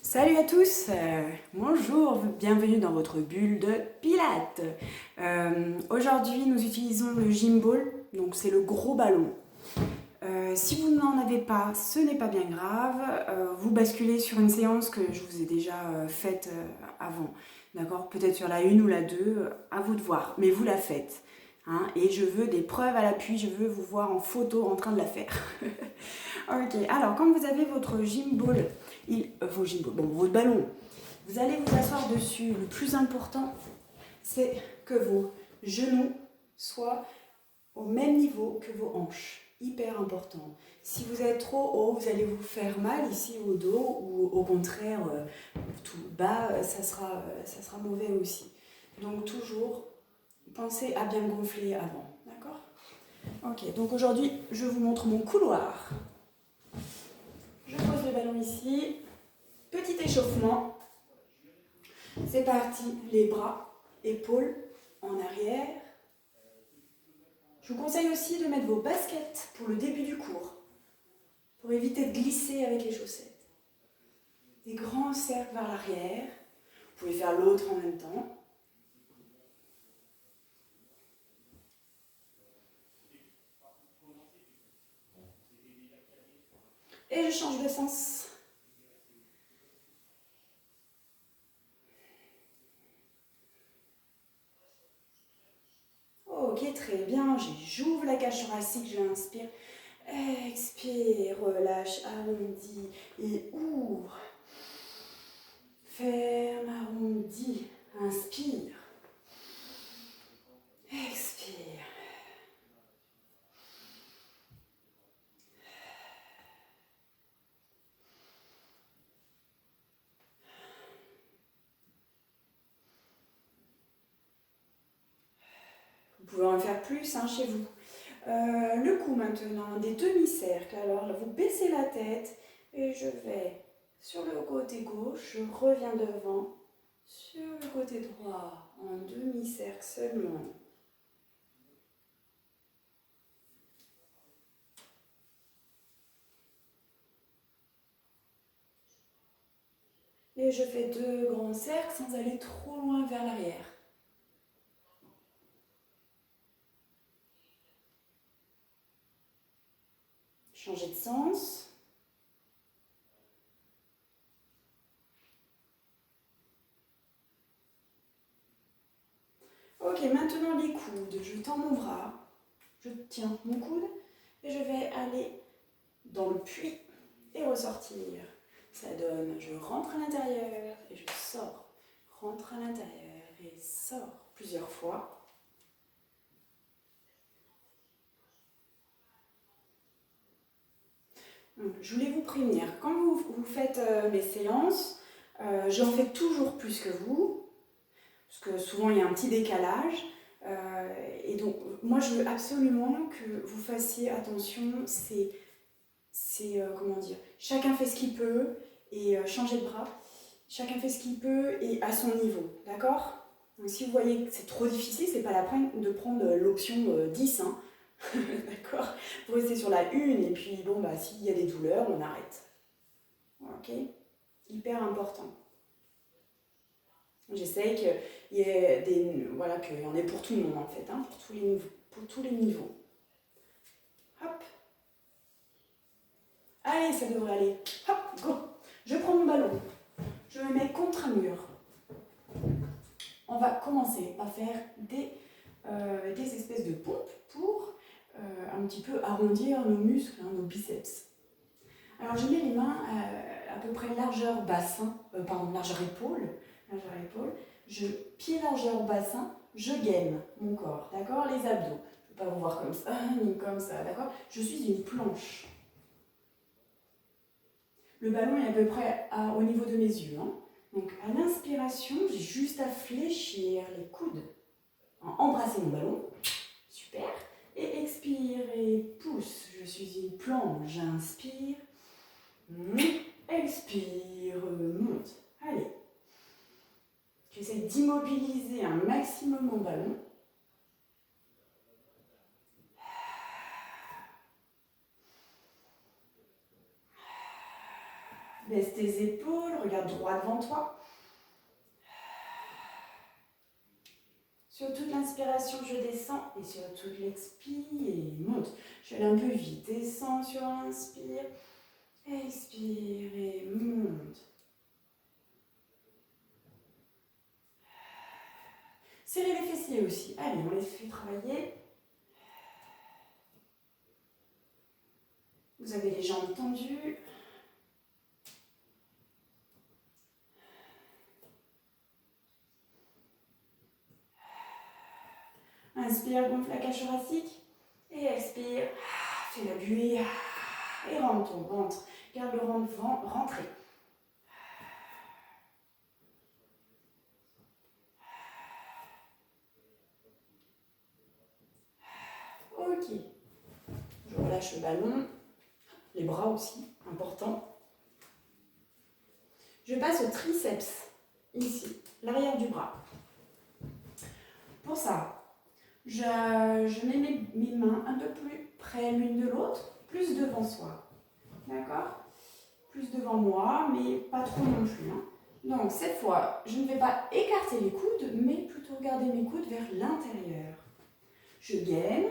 Salut à tous, bonjour, bienvenue dans votre bulle de pilates. Aujourd'hui nous utilisons le gym ball, donc c'est le gros ballon. Si vous n'en avez pas, ce n'est pas bien grave, vous basculez sur une séance que je vous ai déjà faite avant, d'accord? Peut-être sur la 1 ou la 2, à vous de voir, mais vous la faites. Hein, et je veux des preuves à l'appui, je veux vous voir en photo en train de la faire. Ok, alors quand vous avez votre gym ball, votre ballon, vous allez vous asseoir dessus. Le plus important, c'est que vos genoux soient au même niveau que vos hanches. Hyper important. Si vous êtes trop haut, vous allez vous faire mal ici au dos, ou au contraire, tout bas, ça sera mauvais aussi. Donc toujours, pensez à bien gonfler avant. D'accord? Ok, donc aujourd'hui, je vous montre mon couloir. Je pose le ballon ici. Petit échauffement. C'est parti. Les bras, épaules en arrière. Je vous conseille aussi de mettre vos baskets pour le début du cours, pour éviter de glisser avec les chaussettes. Des grands cercles vers l'arrière. Vous pouvez faire l'autre en même temps. Et je change de sens. Ok, très bien. J'ouvre la cage thoracique, je inspire. Expire, relâche, arrondis et ouvre. Ferme, arrondis, inspire. Expire. Vous pouvez en faire plus chez vous. Le cou maintenant, des demi-cercles. Alors vous baissez la tête et je vais sur le côté gauche, je reviens devant, sur le côté droit, en demi-cercle seulement. Et je fais 2 grands cercles sans aller trop loin vers l'arrière. Changer de sens. Ok, maintenant les coudes. Je tends mon bras, je tiens mon coude et je vais aller dans le puits et ressortir. Ça donne, je rentre à l'intérieur et je sors. Rentre à l'intérieur et sors plusieurs fois. Je voulais vous prévenir, quand vous faites mes séances, j'en fais toujours plus que vous, parce que souvent il y a un petit décalage. Et donc, moi je veux absolument que vous fassiez attention, comment dire, chacun fait ce qu'il peut et changer de bras. Chacun fait ce qu'il peut et à son niveau, d'accord? Donc si vous voyez que c'est trop difficile, c'est pas la peine de prendre l'option 10, hein. D'accord? Vous restez sur la 1 et puis bon, bah s'il y a des douleurs, on arrête. Ok? Hyper important. J'essaye qu'il y ait voilà, qu'il y en ait pour tout le monde en fait, hein, pour tous les niveaux. Hop! Allez, ça devrait aller. Hop, go! Je prends mon ballon. Je me mets contre un mur. On va commencer à faire des espèces de pompes pour un petit peu arrondir nos muscles, hein, nos biceps. Alors je mets les mains à peu près largeur bassin, largeur épaule. Je pied largeur bassin, je gaine mon corps, d'accord? Les abdos. Je ne vais pas vous voir comme ça, ni comme ça, d'accord? Je suis une planche. Le ballon est à peu près au niveau de mes yeux, hein. Donc à l'inspiration, j'ai juste à fléchir les coudes, embrasser mon ballon, super, et expire et pousse. Je suis une planche, j'inspire, expire, monte. Allez, j'essaie d'immobiliser un maximum mon ballon. Baisse tes épaules, regarde droit devant toi. Sur toute l'inspiration, je descends et sur toute l'expire, monte. Je vais aller un peu vite. Descends sur l'inspire, expire et monte. Serrez les fessiers aussi. Allez, on les fait travailler. Vous avez les jambes tendues. Inspire, gonfle la cage thoracique. Et expire. Fais la buée. Et rentre ton ventre. Garde le ventre rentré. Ok. Je relâche le ballon. Les bras aussi, important. Je passe au triceps. Ici, l'arrière du bras. Pour ça, je mets mes mains un peu plus près l'une de l'autre, plus devant soi. D'accord? Plus devant moi, mais pas trop non plus. Hein. Donc, cette fois, je ne vais pas écarter les coudes, mais plutôt garder mes coudes vers l'intérieur. Je gaine.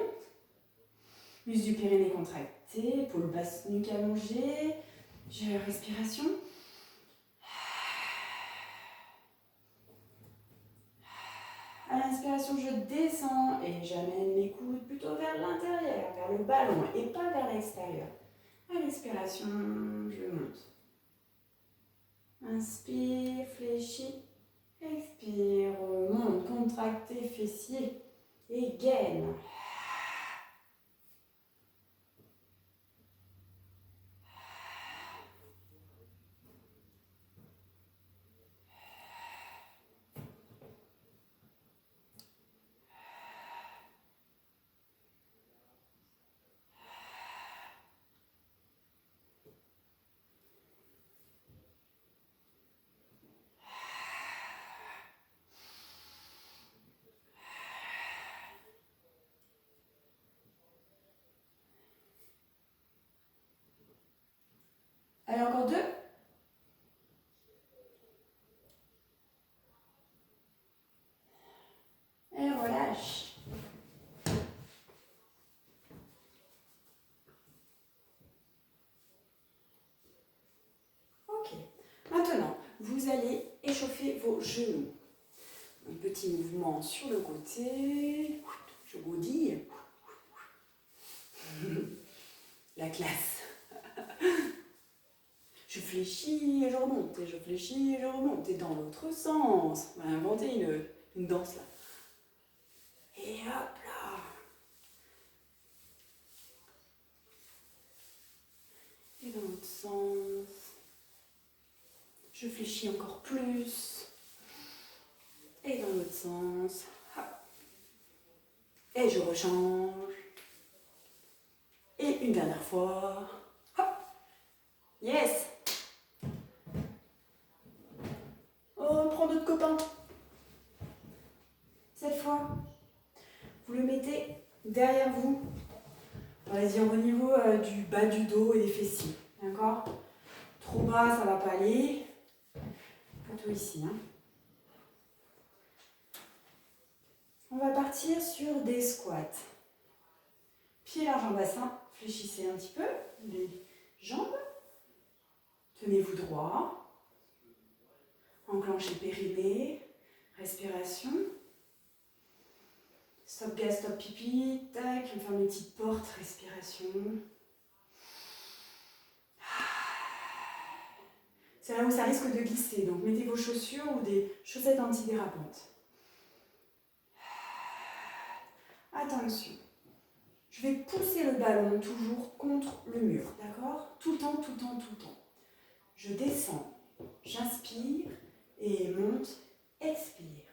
Muscle du périnée contracté, épaule basse, nuque allongée. J'ai respiration. À l'inspiration, je descends et j'amène mes coudes plutôt vers l'intérieur, vers le ballon et pas vers l'extérieur. À l'expiration, je monte. Inspire, fléchis. Expire, monte, contractez fessiers et gaine. Allez, encore 2. Et relâche. Ok. Maintenant, vous allez échauffer vos genoux. Un petit mouvement sur le côté. Je godille. La classe. Je fléchis et je remonte, et je fléchis et je remonte, et dans l'autre sens. On va inventer une danse là. Et hop là. Et dans l'autre sens. Je fléchis encore plus. Et dans l'autre sens. Hop. Et je rechange. Et une dernière fois. Hop. Yes. Oh, on prend d'autres copains. Cette fois, vous le mettez derrière vous. On va dire au niveau du bas du dos et des fessiers. D'accord? Trop bas, ça ne va pas aller. Plutôt ici. Hein. On va partir sur des squats. Pieds larges en bassin. Fléchissez un petit peu les jambes. Tenez-vous droit. Enclenchez périnée. Respiration. Stop gaz, stop pipi. Tac, on ferme les petites portes. Respiration. C'est là où ça risque de glisser. Donc mettez vos chaussures ou des chaussettes antidérapantes. Attention. Je vais pousser le ballon toujours contre le mur. D'accord? Tout le temps, tout le temps, tout le temps. Je descends. J'inspire et monte. Expire.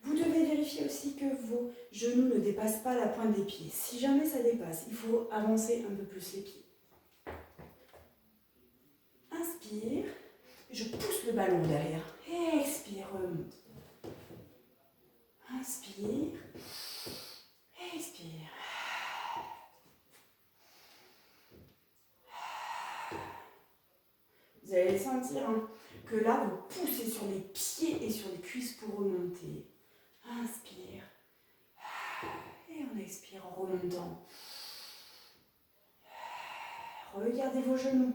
Vous devez vérifier aussi que vos genoux ne dépassent pas la pointe des pieds. Si jamais ça dépasse, il faut avancer un peu plus les pieds. Inspire. Je pousse le ballon derrière. Expire, remonte. Inspire. Expire. Vous allez sentir que là, vous poussez sur les pieds et sur les cuisses pour remonter. Inspire. Et on expire en remontant. Regardez vos genoux.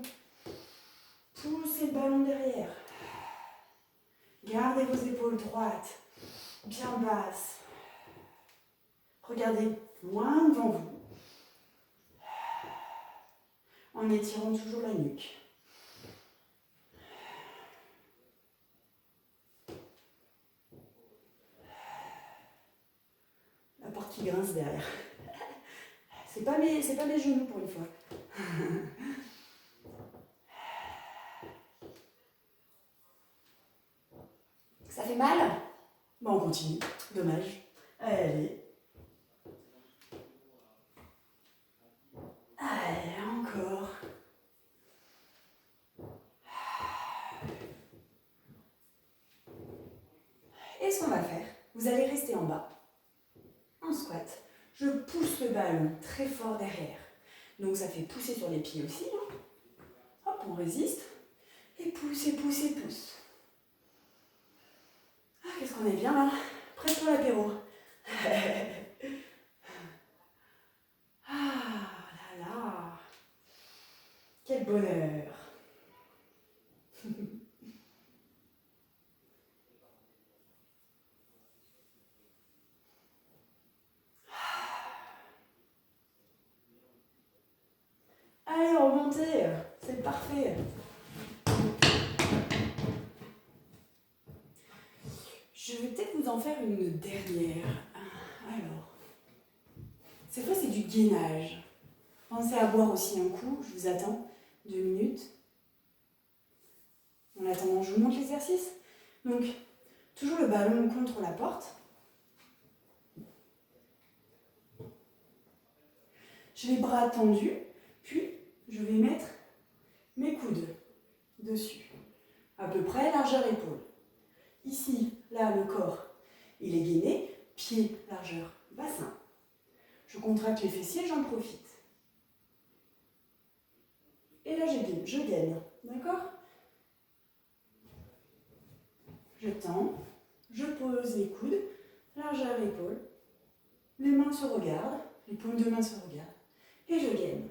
Poussez le ballon derrière. Gardez vos épaules droites, bien basses. Regardez loin devant vous. En étirant toujours la nuque. La porte qui grince derrière. C'est pas mes genoux pour une fois. Ça fait mal? Bon, on continue. Dommage. Allez. Allez, encore. Et ce qu'on va faire, vous allez rester en bas. En squat. Je pousse le ballon très fort derrière. Donc ça fait pousser sur les pieds aussi. Hop, on résiste. Et pousse, et pousse, et pousse. Ah, qu'est-ce qu'on est bien là. Prêt pour l'apéro. Ah là là. Quel bonheur. Allez, remontez. C'est parfait. Je vais peut-être vous en faire une dernière. Alors, cette fois c'est du gainage. Pensez à boire aussi un coup, je vous attends 2 minutes. En attendant, je vous montre l'exercice. Donc, toujours le ballon contre la porte. J'ai les bras tendus, puis je vais mettre mes coudes dessus. À peu près largeur épaule. Ici, là, le corps, il est gainé, pied, largeur, bassin. Je contracte les fessiers, j'en profite. Et là, je gaine, d'accord? Je tends, je pose les coudes, largeur épaule, les mains se regardent, les paumes de main se regardent, et je gaine.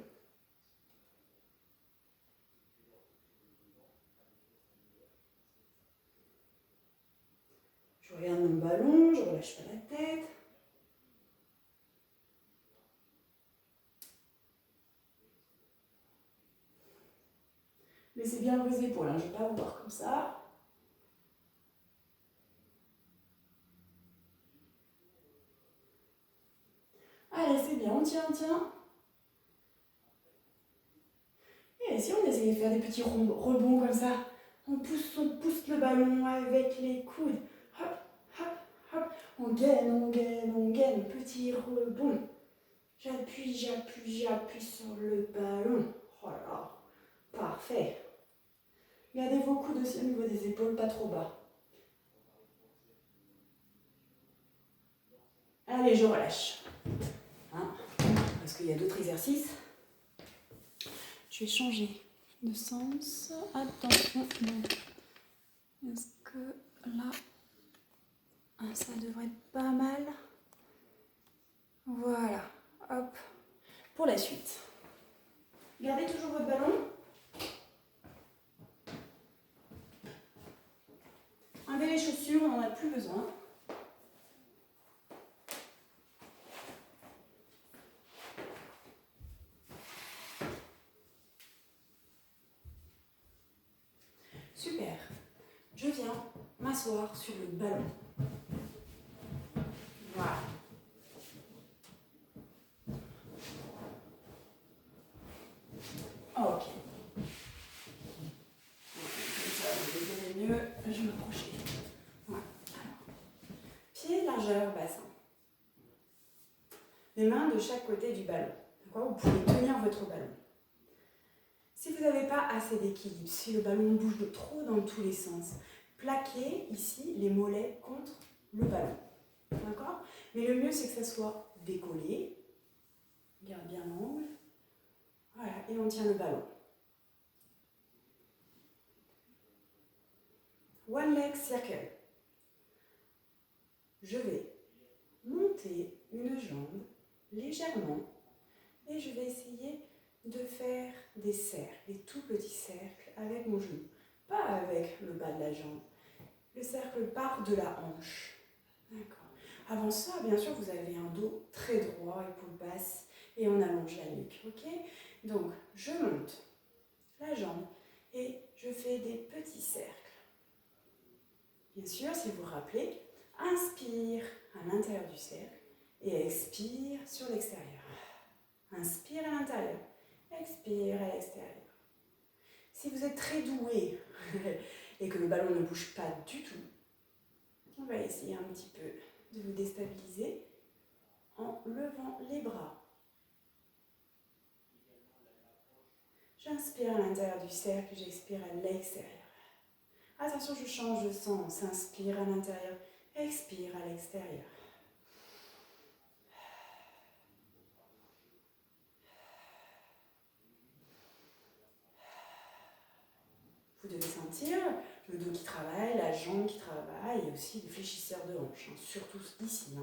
Je regarde mon ballon, je ne relâche pas la tête. Laissez bien vos épaules, je ne vais pas vous voir comme ça. Allez, c'est bien, on tient, on tient. Et si on essayait de faire des petits rebonds comme ça, on pousse le ballon avec les coudes. Hop, hop, hop. On gaine, on gaine, on gaine. Petit rebond. J'appuie, j'appuie, j'appuie sur le ballon. Oh là là, parfait. Gardez vos coudes aussi au niveau des épaules, pas trop bas. Allez, je relâche. Parce qu'il y a d'autres exercices. Je vais changer de sens. Attention. Est-ce que là, ça devrait être pas mal. Voilà. Hop. Pour la suite. Gardez toujours votre ballon. Enlevez les chaussures, on n'en a plus besoin. Super. Je viens m'asseoir sur le ballon. Voilà. Ok. Comme ça, vous verrez mieux. Je vais m'approcher. Voilà. Alors, pied, largeur, bassin. Les mains de chaque côté du ballon. D'accord ? Vous pouvez tenir votre ballon. Si vous n'avez pas assez d'équilibre, si le ballon bouge de trop dans tous les sens, plaquez ici les mollets contre le ballon. D'accord ? Mais le mieux, c'est que ça soit décollé. Garde bien l'angle. Voilà, et on tient le ballon. circle. Je vais monter une jambe légèrement et je vais essayer de faire des cercles, des tout petits cercles avec mon genou, pas avec le bas de la jambe. Le cercle part de la hanche. D'accord. Avant ça, bien sûr, vous avez un dos très droit, épaules basses, et on allonge la nuque. Ok? Donc, je monte la jambe et je fais des petits cercles. Bien sûr, si vous vous rappelez, inspire à l'intérieur du cercle et expire sur l'extérieur. Inspire à l'intérieur, expire à l'extérieur. Si vous êtes très doué et que le ballon ne bouge pas du tout, on va essayer un petit peu de vous déstabiliser en levant les bras. J'inspire à l'intérieur du cercle, j'expire à l'extérieur. Attention, je change de sens. Inspire à l'intérieur, expire à l'extérieur. Vous devez sentir le dos qui travaille, la jambe qui travaille et aussi les fléchisseurs de hanche, surtout ici.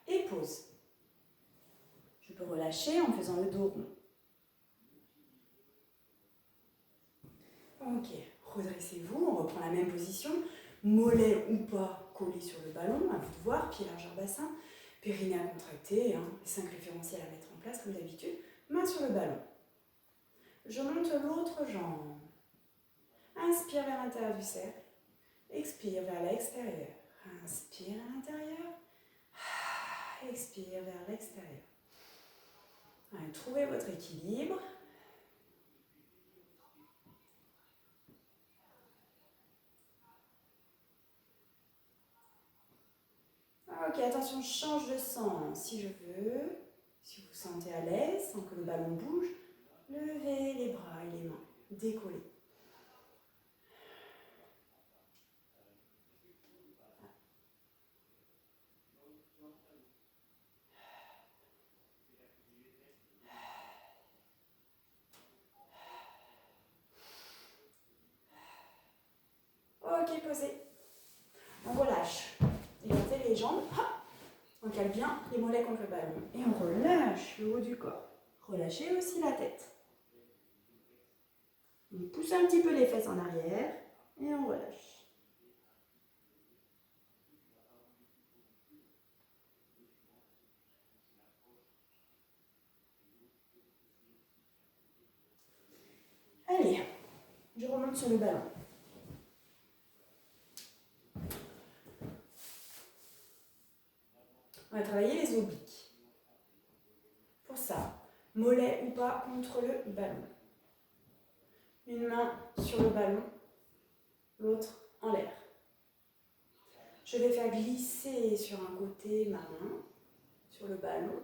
Et pause. Je peux relâcher en faisant le dos rond. Ok, redressez-vous, on reprend la même position, mollet ou pas collé sur le ballon, à vous de voir, pied largeur bassin, périnée à contracter, les 5 référentiels à mettre en place comme d'habitude, main sur le ballon. Je monte l'autre jambe. Inspire vers l'intérieur du cercle, expire vers l'extérieur. Inspire à l'intérieur, expire vers l'extérieur. Trouvez votre équilibre. Ok, attention, je change de sens si je veux. Si vous vous sentez à l'aise, sans que le ballon bouge, levez les bras et les mains, décollez. Ok, posez. On relâche. Écartez les jambes. On cale bien les mollets contre le ballon. Et on relâche le haut du corps. Relâchez aussi la tête. On pousse un petit peu les fesses en arrière et on relâche. Allez, je remonte sur le ballon. On va travailler les obliques. Pour ça, mollet ou pas contre le ballon. Une main sur le ballon, l'autre en l'air. Je vais faire glisser sur un côté ma main sur le ballon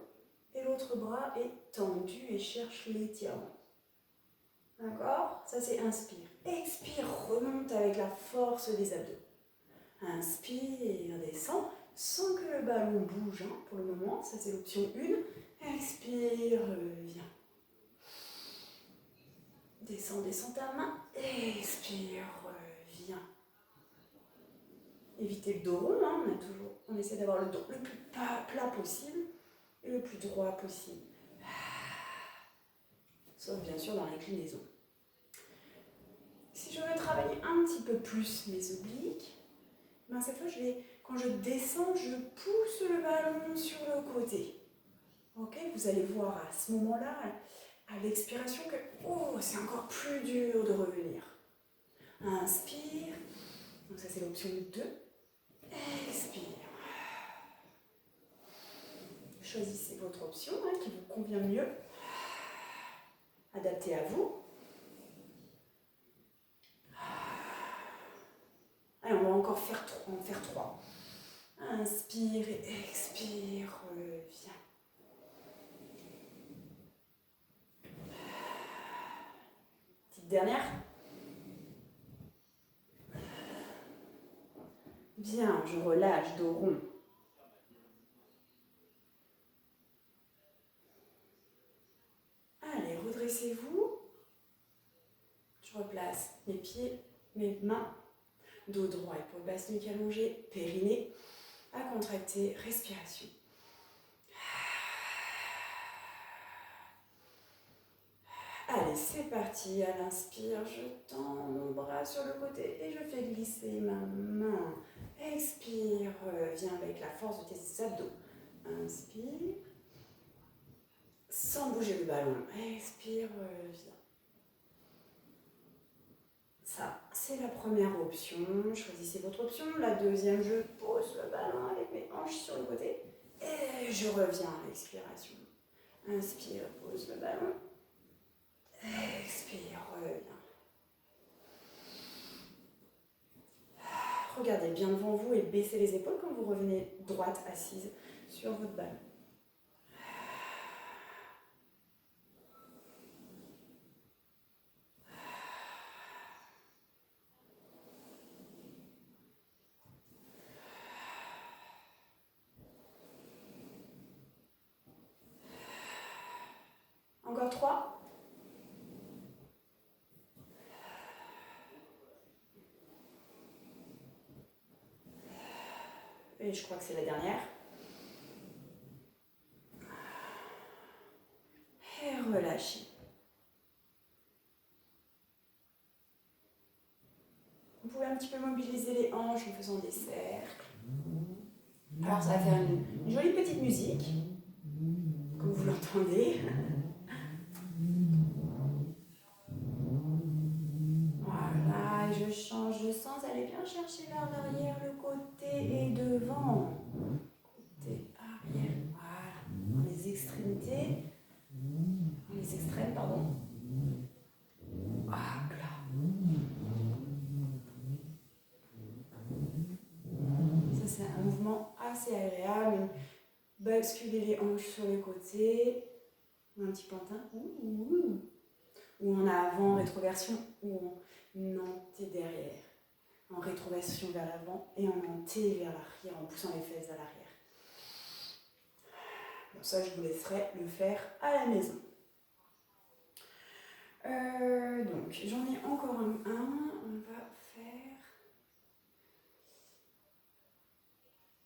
et l'autre bras est tendu et cherche l'étirement. D'accord? Ça c'est inspire. Expire, remonte avec la force des abdos. Inspire, descend, sans que le ballon bouge pour le moment. Ça c'est l'option 1. Expire, viens. Descends, descends ta main. Expire, viens. Évitez le dos rond, on essaie d'avoir le dos le plus plat possible et le plus droit possible. Sauf bien sûr dans l'inclinaison. Si je veux travailler un petit peu plus mes obliques, cette fois, quand je descends, je pousse le ballon sur le côté. Ok, vous allez voir à ce moment-là, à l'expiration, que c'est encore plus dur de revenir. Inspire. Donc ça, c'est l'option 2. Expire. Choisissez votre option qui vous convient mieux. Adaptez à vous. Allez, on va encore en faire 3. Inspire et expire, reviens. Petite dernière. Bien, je relâche, dos rond. Allez, redressez-vous. Je replace mes pieds, mes mains Dos droit, épaule basse, nuque allongée, périnée à contracter, respiration. Allez, c'est parti. À l'inspire, je tends mon bras sur le côté et je fais glisser ma main. Expire, reviens avec la force de tes abdos. Inspire. Sans bouger le ballon. Expire, reviens. Ça, c'est la première option. Choisissez votre option. La deuxième, je pose le ballon avec mes hanches sur le côté. Et je reviens à l'expiration. Inspire, pose le ballon. Expire, reviens. Regardez bien devant vous et baissez les épaules quand vous revenez droite, assise sur votre ballon. Encore 3. Et je crois que c'est la dernière. Et relâchez. Vous pouvez un petit peu mobiliser les hanches en faisant des cercles. Alors ça va faire une jolie petite musique, comme vous l'entendez. Voilà, et je change de sens, allez bien chercher vers l'arrière, le côté et devant. Côté arrière, voilà, dans les extrémités, dans les extrêmes, pardon. Voilà. Ça c'est un mouvement assez agréable. Basculer les hanches sur les côtés, un petit pantin, ou en avant, rétroversion, ou en nanté derrière. En rétroversion vers l'avant et en nanté vers l'arrière, en poussant les fesses vers l'arrière. Bon, ça, je vous laisserai le faire à la maison. Donc, j'en ai encore un. On va faire...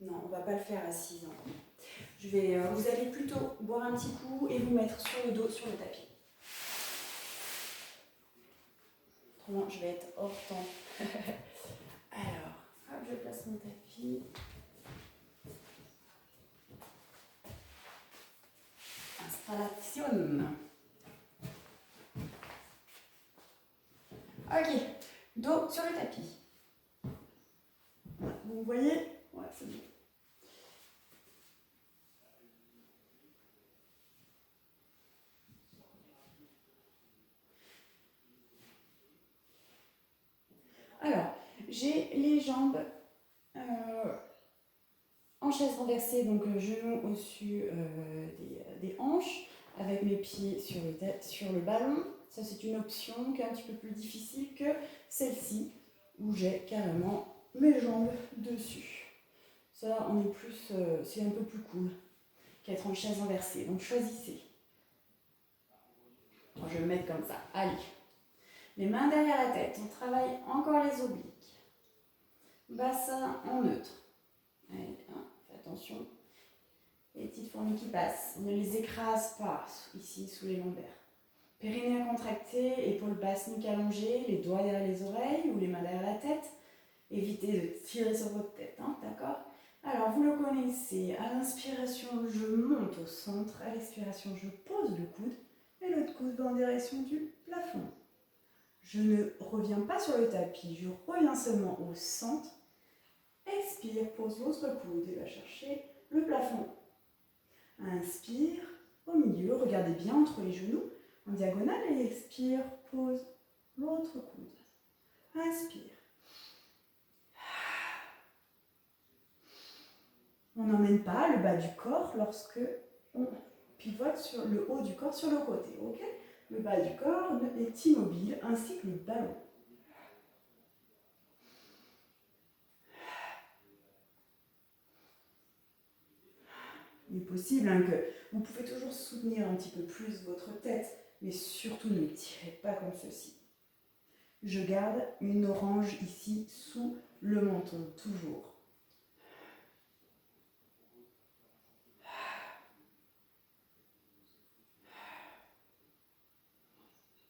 Non, on va pas le faire assise. Vous allez plutôt boire un petit coup et vous mettre sur le dos, sur le tapis. Autrement, je vais être hors temps. Alors, hop, je place mon tapis. Installation. Ok, dos sur le tapis. Vous voyez? Ouais, c'est bon. Alors, j'ai les jambes en chaise renversée, donc genoux au-dessus des hanches, avec mes pieds sur le ballon. Ça, c'est une option qui est un petit peu plus difficile que celle-ci, où j'ai carrément mes jambes dessus. Ça, on est plus, c'est un peu plus cool qu'être en chaise renversée. Donc, choisissez. Je vais me mettre comme ça. Allez. Les mains derrière la tête. On travaille encore les obliques. Bassin en neutre. Allez, hein, fais attention. Les petites fourmis qui passent. On ne les écrase pas ici sous les lombaires. Périnée contracté, épaules basses, nuque allongée, les doigts derrière les oreilles ou les mains derrière la tête. Évitez de tirer sur votre tête, hein, d'accord? Alors, vous le connaissez. À l'inspiration, je monte au centre. À l'expiration, je pose le coude. Et l'autre coude va en direction du plafond. Je ne reviens pas sur le tapis, je reviens seulement au centre. Expire, pose l'autre coude et va chercher le plafond. Inspire, au milieu, regardez bien entre les genoux, en diagonale, et expire, pose l'autre coude. Inspire. On n'emmène pas le bas du corps lorsque on pivote sur le haut du corps sur le côté, ok? Le bas du corps est immobile, ainsi que le ballon. Il est possible que vous pouvez toujours soutenir un petit peu plus votre tête, mais surtout ne tirez pas comme ceci. Je garde une orange ici sous le menton toujours.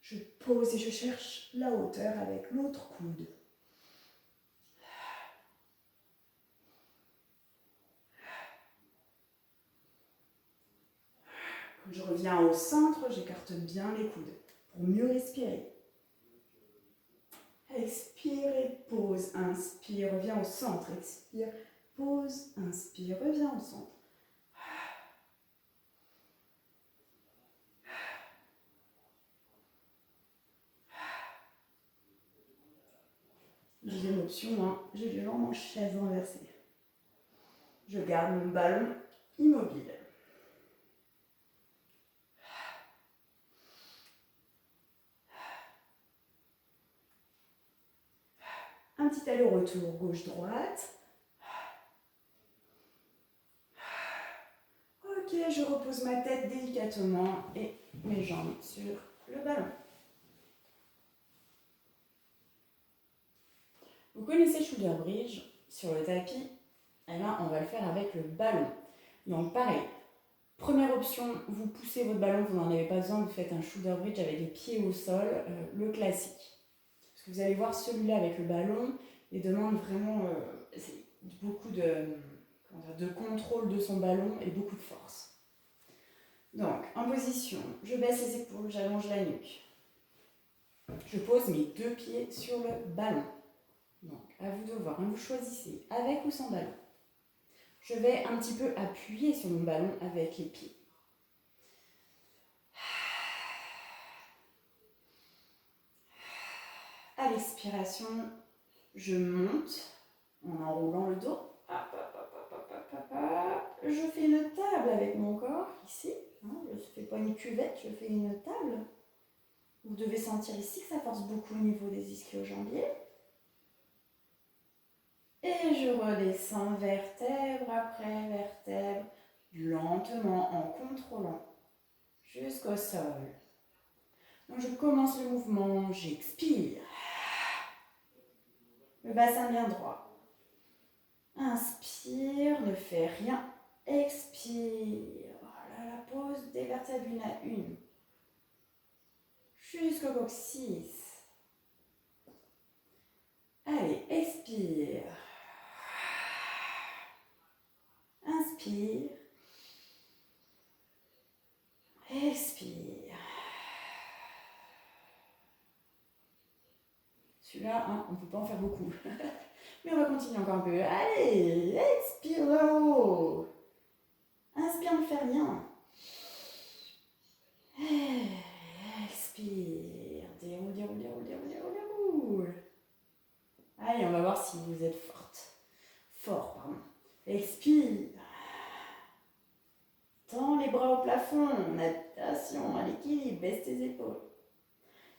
Je pose et je cherche la hauteur avec l'autre coude. Quand je reviens au centre, j'écarte bien les coudes pour mieux respirer. Expire et pose. Inspire, reviens au centre. Expire, pose, inspire, reviens au centre. Deuxième option, hein, j'ai les jambes en chaise renversée. Je garde mon ballon immobile. Un petit aller-retour gauche-droite. Ok, je repose ma tête délicatement et mes jambes sur le ballon. Vous connaissez shoulder bridge sur le tapis? Eh bien, on va le faire avec le ballon. Donc pareil, première option, vous poussez votre ballon, vous n'en avez pas besoin, vous faites un shoulder bridge avec les pieds au sol, le classique. Parce que vous allez voir, celui-là avec le ballon, il demande vraiment beaucoup de contrôle de son ballon et beaucoup de force. Donc, en position, je baisse les épaules, j'allonge la nuque. Je pose mes deux pieds sur le ballon. Donc, à vous de voir, vous choisissez avec ou sans ballon. Je vais un petit peu appuyer sur mon ballon avec les pieds. À l'expiration, je monte en enroulant le dos. Je fais une table avec mon corps ici. Je ne fais pas une cuvette, je fais une table. Vous devez sentir ici que ça force beaucoup au niveau des ischio-jambiers. Et je redescends vertèbre après vertèbre, lentement en contrôlant jusqu'au sol. Donc je commence le mouvement, j'expire. Le bassin bien droit. Inspire, ne fais rien. Expire. Voilà la pose des vertèbres une à une. Jusqu'au coccyx. Allez, expire. Inspire. Expire. Celui-là, on ne peut pas en faire beaucoup. Mais on va continuer encore un peu. Allez, expire de haut. Inspire, ne fais rien. Expire. Déroule, déroule, déroule, déroule, déroule, déroule. Allez, on va voir si vous êtes forte. Fort, pardon. Expire. Tends les bras au plafond. Attention à l'équilibre. Baisse tes épaules.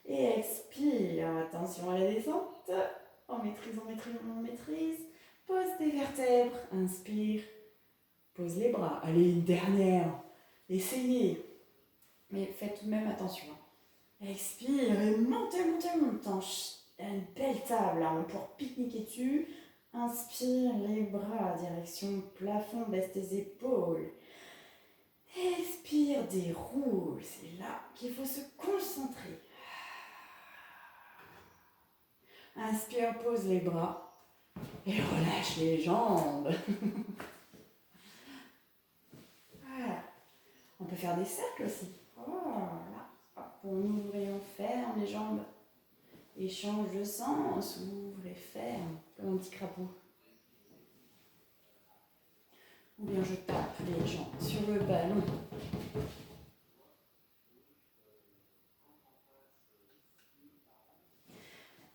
Et expire. Attention à la descente. On maîtrise, on maîtrise, on maîtrise. Pose tes vertèbres. Inspire. Pose les bras. Allez, une dernière. Essayez. Mais faites tout de même attention. Expire et montez, montez, montez. Une belle table, là, on peut pique-niquer dessus. Inspire les bras, direction plafond, baisse tes épaules. Expire, déroule. C'est là qu'il faut se concentrer. Inspire, pose les bras et relâche les jambes. Voilà. On peut faire des cercles aussi. Voilà. Hop, on ouvre et on ferme les jambes. Et change de sens, ouvre et ferme, comme un petit crapaud. Ou bien je tape les jambes sur le ballon.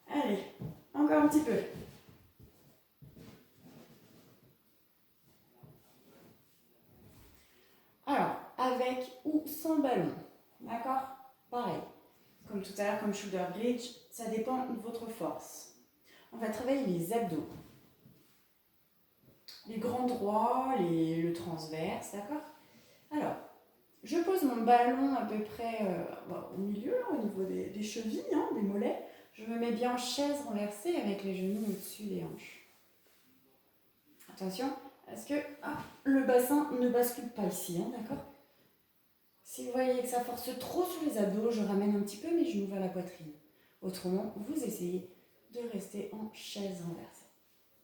Allez, encore un petit peu. Alors, avec ou sans ballon, d'accord? Pareil, comme tout à l'heure, comme shoulder bridge, ça dépend de votre force. On va travailler les abdos. Les grands droits, le transverse, d'accord? Alors, je pose mon ballon à peu près au milieu, au niveau des chevilles, des mollets. Je me mets bien en chaise renversée avec les genoux au-dessus des hanches. Attention à ce que le bassin ne bascule pas ici, hein, d'accord? Si vous voyez que ça force trop sur les abdos, je ramène un petit peu mes genoux vers la poitrine. Autrement, vous essayez de rester en chaise renversée.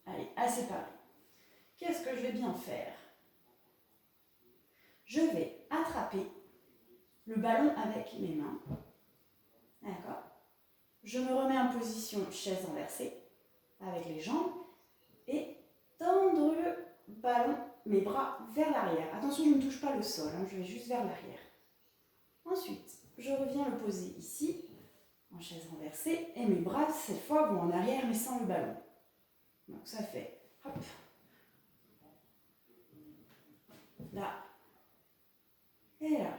Allez, assez parlé. Qu'est-ce que je vais bien faire? Je vais attraper le ballon avec mes mains. D'accord? Je me remets en position chaise renversée avec les jambes et tendre le ballon, mes bras vers l'arrière. Attention, je ne touche pas le sol, hein, je vais juste vers l'arrière. Ensuite, je reviens le poser ici, en chaise renversée, et mes bras, cette fois, vont en arrière, mais sans le ballon. Donc ça fait, hop, là, et là.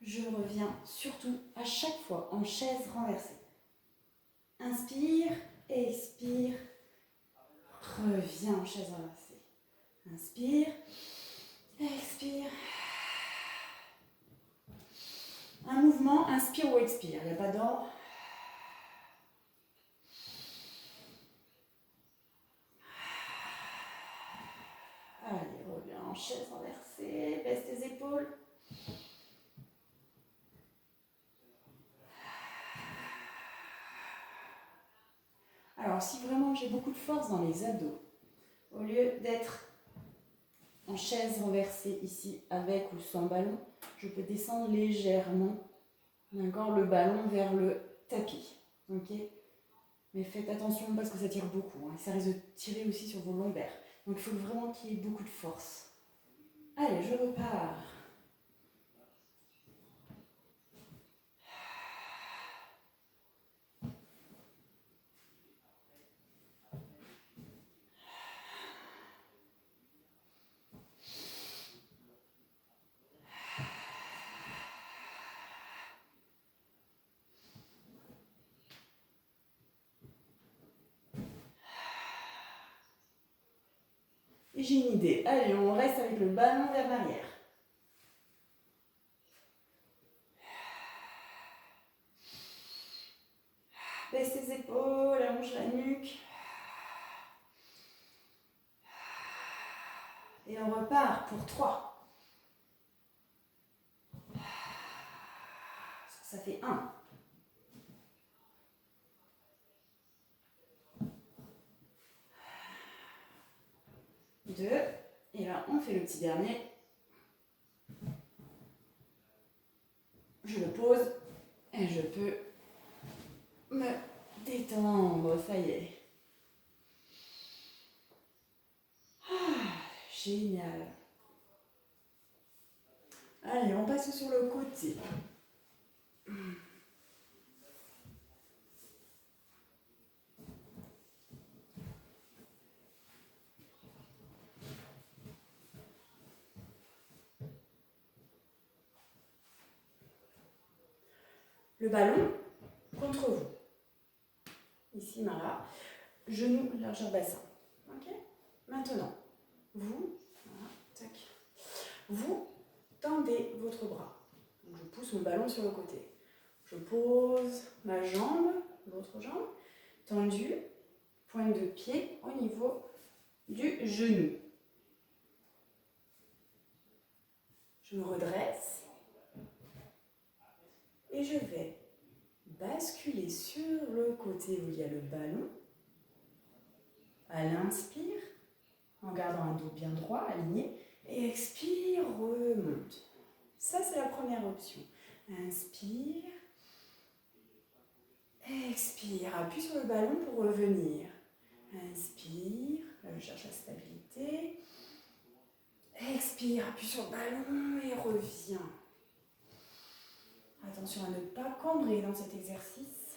Je reviens surtout à chaque fois en chaise renversée. Inspire, expire, reviens en chaise renversée. Inspire, expire. Un mouvement, inspire ou expire, il n'y a pas d'ordre. Allez, reviens en chaise renversée, baisse tes épaules. Alors, si vraiment j'ai beaucoup de force dans les abdos, au lieu d'être en chaise renversée ici, avec ou sans ballon, je peux descendre légèrement, d'accord, le ballon vers le tapis, ok? Mais faites attention parce que ça tire beaucoup, hein, ça risque de tirer aussi sur vos lombaires. Donc il faut vraiment qu'il y ait beaucoup de force. Allez, je repars. Et j'ai une idée. Allez, on reste avec le ballon vers l'arrière. Baisse tes épaules, allonge la nuque. Et on repart pour 3. Ça fait 1. 2. Et là, on fait le petit dernier. Je le pose et je peux me détendre. Ça y est. Génial. Allez, on passe sur le côté. Le ballon contre vous. Ici, Mara. Genoux, largeur bassin. Ok? Maintenant, vous, voilà, tac. Vous tendez votre bras. Donc, je pousse mon ballon sur le côté. Je pose ma jambe, l'autre jambe, tendue, pointe de pied au niveau du genou. Je me redresse et je vais basculer sur le côté où il y a le ballon. À l'inspire, en gardant un dos bien droit, aligné, et expire, remonte. Ça, c'est la première option. Inspire, expire, appuie sur le ballon pour revenir. Inspire, là je cherche la stabilité. Expire, appuie sur le ballon et reviens. Attention à ne pas cambrer dans cet exercice.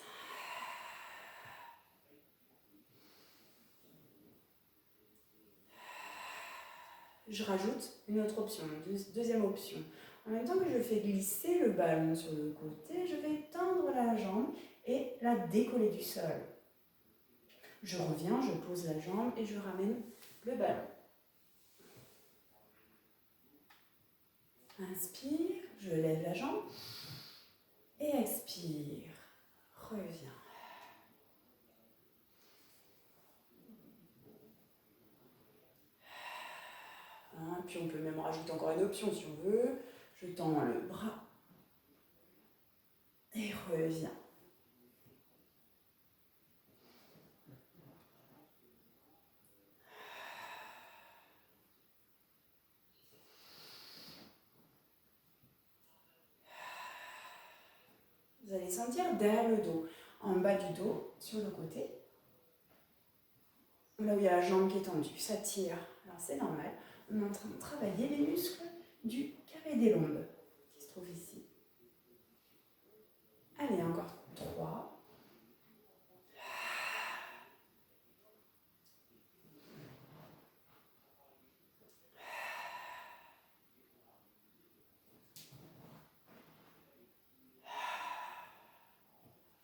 Je rajoute une autre option, une deuxième option. En même temps que je fais glisser le ballon sur le côté, je vais tendre la jambe et la décoller du sol. Je reviens, je pose la jambe et je ramène le ballon. Inspire, je lève la jambe et expire, reviens. puis on peut même rajouter encore une option si on veut. Je tends le bras et reviens. Vous allez sentir derrière le dos, en bas du dos, sur le côté, là où il y a la jambe qui est tendue, ça tire. Alors c'est normal, on est en train de travailler les muscles du carré des lombes qui se trouve ici. Allez, encore 3.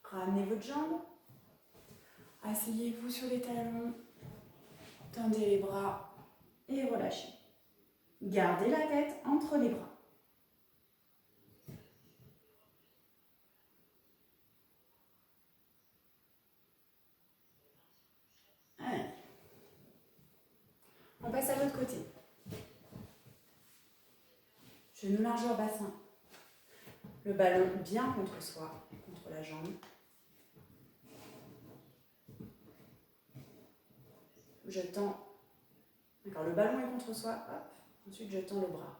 Ramenez votre jambe, asseyez-vous sur les talons, tendez les bras et relâchez. Gardez la tête entre les bras. Allez. On passe à l'autre côté. Genou largeur bassin. Le ballon bien contre soi, contre la jambe. Je tends. D'accord, le ballon est contre soi. Hop. Ensuite, je tends le bras.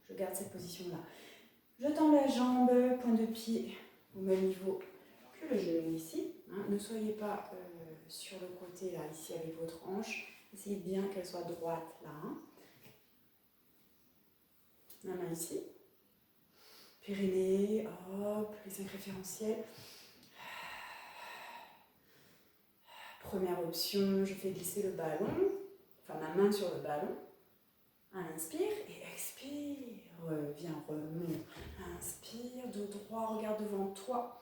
Je garde cette position-là. Je tends la jambe, point de pied au même niveau que le genou ici. Hein. Ne soyez pas sur le côté, là, ici, avec votre hanche. Essayez bien qu'elle soit droite, là. Hein. La main ici. Périnée, hop, les 5 référentiels. Première option, je fais glisser le ballon, enfin ma main sur le ballon. Inspire et expire. Reviens, remonte. Inspire, dos droit, regarde devant toi.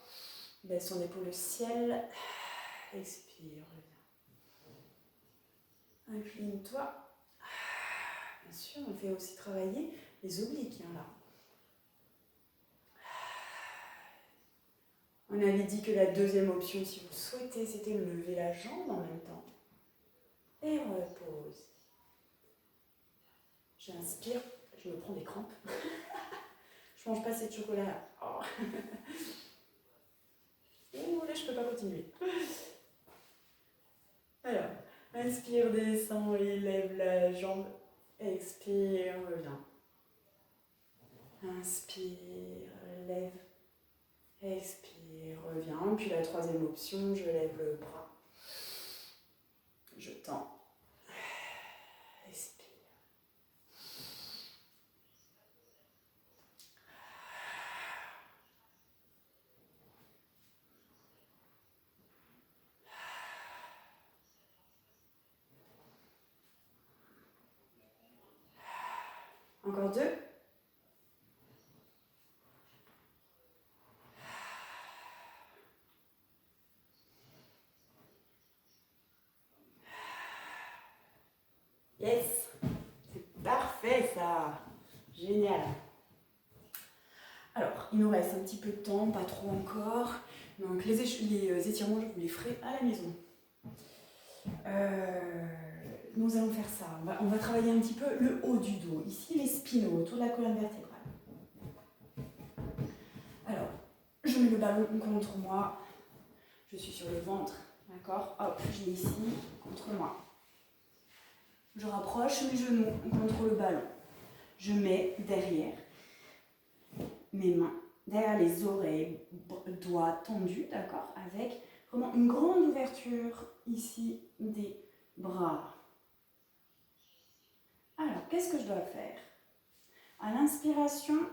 Baisse ton épaule au ciel. Expire, reviens. Incline-toi. Bien sûr, on fait aussi travailler les obliques, hein, là. On avait dit que la deuxième option, si vous le souhaitez, c'était de lever la jambe en même temps. Et repose. J'inspire, je me prends des crampes. Je mange pas assez de chocolat là. Oh. Ouh, là, je peux pas continuer. Alors, inspire, descend et lève la jambe. Expire, reviens. Inspire, lève. Expire, reviens. Puis la troisième option, je lève le bras. Je tends. Expire. Encore 2. Yes, c'est parfait ça. Génial. Alors, il nous reste un petit peu de temps, pas trop encore. Donc les étirements, je vous les ferai à la maison. Nous allons faire ça. On va travailler un petit peu le haut du dos. Ici, les spinaux, autour de la colonne vertébrale. Alors, je mets le ballon contre moi. Je suis sur le ventre, d'accord? Hop, je l'ai ici, contre moi. Je rapproche mes genoux contre le ballon. Je mets derrière mes mains, derrière les oreilles, doigts tendus, d'accord? Avec vraiment une grande ouverture ici des bras. Alors, qu'est-ce que je dois faire? À l'inspiration,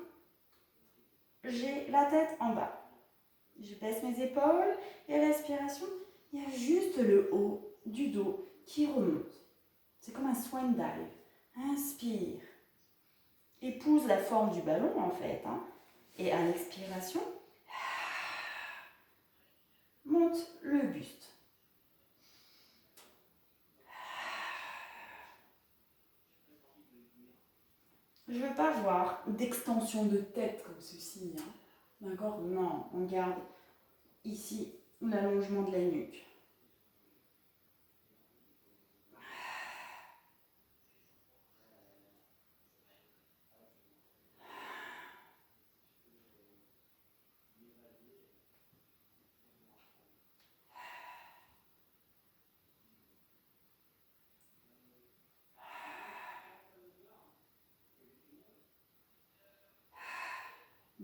j'ai la tête en bas. Je baisse mes épaules et à l'expiration, il y a juste le haut du dos qui remonte. C'est comme un swan dive. Inspire. Épouse la forme du ballon en fait. Hein. Et à l'expiration, monte le buste. Je ne veux pas voir d'extension de tête comme ceci. Hein. D'accord? Non, on garde ici l'allongement de la nuque.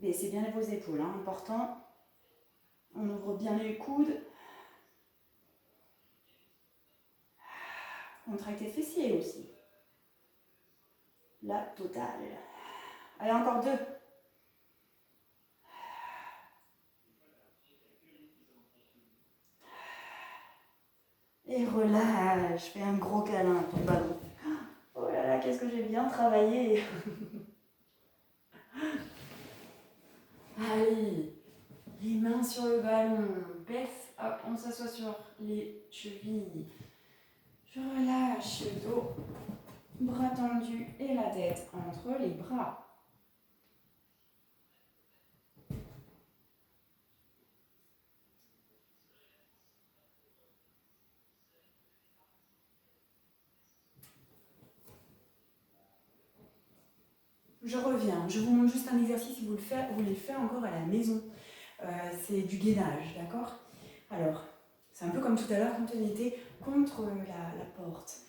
Baissez bien vos épaules, hein, important. On ouvre bien les coudes. Contractez fessiers aussi. La totale. Allez, encore 2. Et relâche. Fais un gros câlin à ton ballon. Oh là là, qu'est-ce que j'ai bien travaillé. Allez, les mains sur le ballon. Baisse, hop, on s'assoit sur les chevilles. Je relâche le dos. Bras tendus et la tête entre les bras. Je reviens, je vous montre juste un exercice si vous voulez le faire encore à la maison. C'est du gainage, d'accord? Alors, c'est un peu comme tout à l'heure quand on était contre la porte.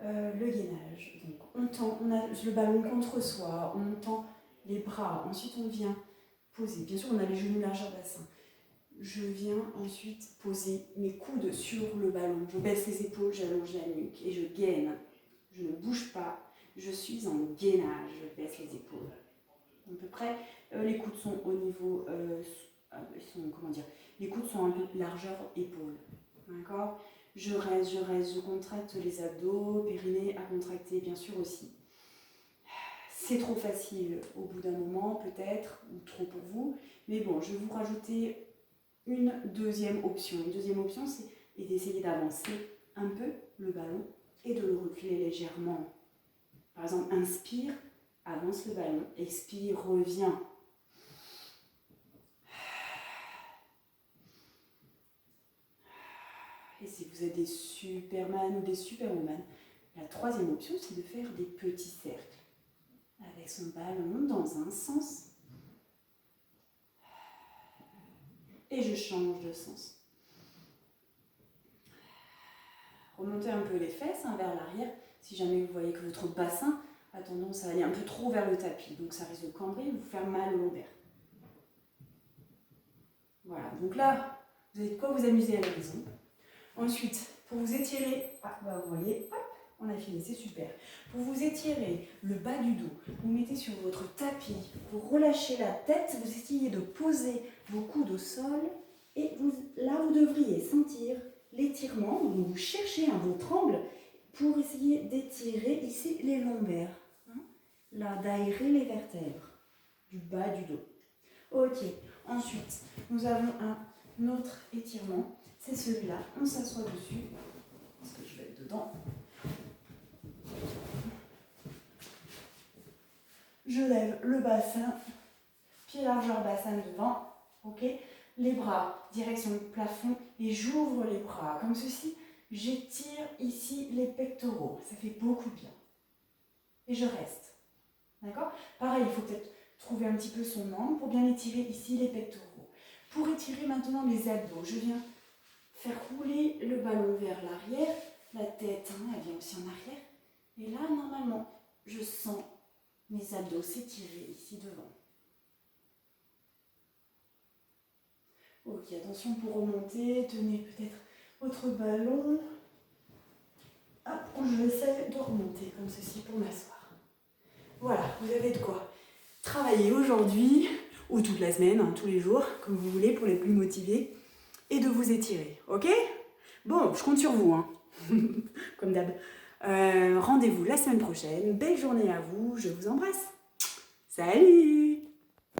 Le gainage, donc on a le ballon contre soi, on tend les bras, ensuite on vient poser. Bien sûr, on a les genoux largeur bassin. Je viens ensuite poser mes coudes sur le ballon. Je baisse les épaules, j'allonge la nuque et je gaine. Je ne bouge pas. Je suis en gainage, je baisse les épaules. À peu près, les coudes sont au niveau, les coudes sont un peu largeur épaule. D'accord? Je reste, je contracte les abdos, périnée à contracter bien sûr aussi. C'est trop facile au bout d'un moment peut-être, ou trop pour vous, mais bon, je vais vous rajouter une deuxième option. Une deuxième option, c'est d'essayer d'avancer un peu le ballon et de le reculer légèrement. Par exemple, inspire, avance le ballon, expire, reviens. Et si vous êtes des superman ou des superwoman, la troisième option, c'est de faire des petits cercles avec son ballon dans un sens. Et je change de sens. Remontez un peu les fesses vers l'arrière. Si jamais vous voyez que votre bassin a tendance à aller un peu trop vers le tapis, donc ça risque de cambrer et vous faire mal au lombaire. Voilà, donc là, vous avez de quoi vous amuser à la maison. Ensuite, pour vous étirer, vous voyez, hop, on a fini, c'est super. Pour vous étirer le bas du dos, vous mettez sur votre tapis, vous relâchez la tête, vous essayez de poser vos coudes au sol et là, vous devriez sentir l'étirement. Vous cherchez votre angle pour essayer d'étirer ici les lombaires. Là, d'aérer les vertèbres du bas du dos. Ok, ensuite, nous avons un autre étirement. C'est celui-là, on s'assoit dessus. Est-ce que je vais être dedans? Je lève le bassin, pied largeur bassin devant, ok? Les bras, direction le plafond, et j'ouvre les bras comme ceci. J'étire ici les pectoraux, ça fait beaucoup de bien. Et je reste, d'accord? Pareil, il faut peut-être trouver un petit peu son angle pour bien étirer ici les pectoraux. Pour étirer maintenant les abdos, je viens faire rouler le ballon vers l'arrière, la tête, elle vient aussi en arrière. Et là, normalement, je sens mes abdos s'étirer ici devant. Ok, attention pour remonter, tenez peut-être votre ballon. Hop, je essaie de remonter comme ceci pour m'asseoir. Voilà, vous avez de quoi travailler aujourd'hui, ou toute la semaine, tous les jours, comme vous voulez, pour les plus motivés, et de vous étirer, ok? Bon, je compte sur vous, comme d'hab. Rendez-vous la semaine prochaine. Belle journée à vous, je vous embrasse. Salut!